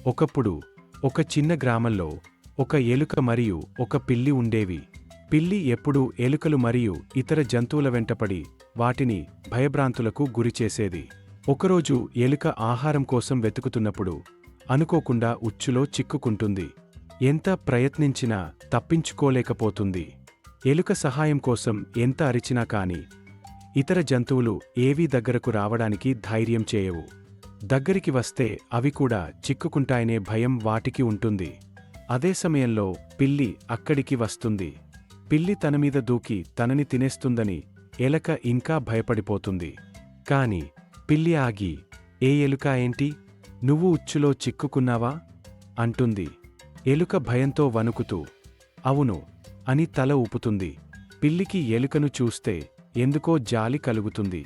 ఒకప్పుడు ఒక చిన్న గ్రామంలో ఒక ఎలుక మరియు ఒక పిల్లి ఉండేవి. పిల్లి ఎప్పుడూ ఎలుకలు మరియు ఇతర జంతువుల వెంటపడి వాటిని భయభ్రాంతులకు గురిచేసేది. ఒకరోజు ఎలుక ఆహారం కోసం వెతుకుతున్నప్పుడు అనుకోకుండా ఉచ్చులో చిక్కుకుంటుంది. ఎంత ప్రయత్నించినా తప్పించుకోలేకపోతుంది. ఎలుక సహాయం కోసం ఎంత అరిచినా కాని ఇతర జంతువులు ఏవీ దగ్గరకు రావడానికి ధైర్యం చేయవు. దగ్గరికి వస్తే అవి కూడా చిక్కుకుంటాయనే భయం వాటికి ఉంటుంది. అదే సమయంలో పిల్లి అక్కడికి వస్తుంది. పిల్లి తనమీద దూకి తనని తినేస్తుందని ఎలుక ఇంకా భయపడిపోతుంది. కాని పిల్లి ఆగి, ఏ ఎలుక ఏంటి, నువ్వు ఉచ్చులో చిక్కుకున్నావా అంటుంది. ఎలుక భయంతో వణుకుతూ అవును అని తల ఊపుతుంది. పిల్లికి ఎలుకను చూస్తే ఎందుకో జాలి కలుగుతుంది.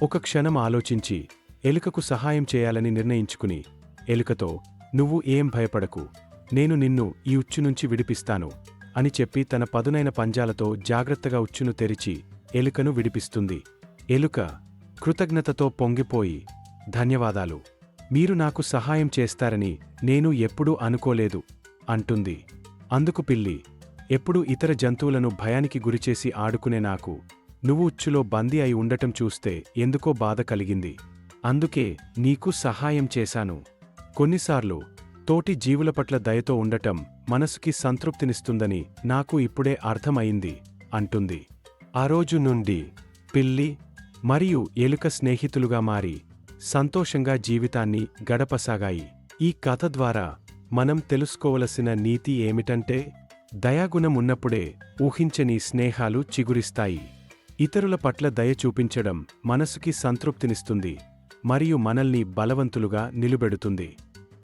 ఒక క్షణం ఆలోచించి ఎలుకకు సహాయం చేయాలని నిర్ణయించుకుని ఎలుకతో, నువ్వు ఏం భయపడకు, నేను నిన్ను ఈ ఉచ్చునుంచి విడిపిస్తాను అని చెప్పి తన పదునైన పంజాలతో జాగ్రత్తగా ఉచ్చును తెరిచి ఎలుకను విడిపిస్తుంది. ఎలుక కృతజ్ఞతతో పొంగిపోయి, ధన్యవాదాలు, మీరు నాకు సహాయం చేస్తారని నేను ఎప్పుడూ అనుకోలేదు అంటుంది. అందుకు పిల్లి, ఎప్పుడూ ఇతర జంతువులను భయానికి గురిచేసి ఆడుకునే నాకు నువ్వు ఉచ్చులో బందీ అయి ఉండటం చూస్తే ఎందుకో బాధ కలిగింది. అందుకే నీకు సహాయం చేశాను. కొన్నిసార్లు తోటి జీవుల పట్ల దయతో ఉండటం మనసుకి సంతృప్తినిస్తుందని నాకు ఇప్పుడే అర్థమయింది అంటుంది. ఆ రోజు నుండి పిల్లి మరియు ఎలుక స్నేహితులుగా మారి సంతోషంగా జీవితాన్ని గడపసాగాయి. ఈ కథ ద్వారా మనం తెలుసుకోవలసిన నీతి ఏమిటంటే, దయాగుణం ఉన్నప్పుడే ఊహించని స్నేహాలు చిగురిస్తాయి. ఇతరుల పట్ల దయ చూపించడం మనసుకి సంతృప్తినిస్తుంది మరియు మనల్ని బలవంతులుగా నిలబెడుతుంది.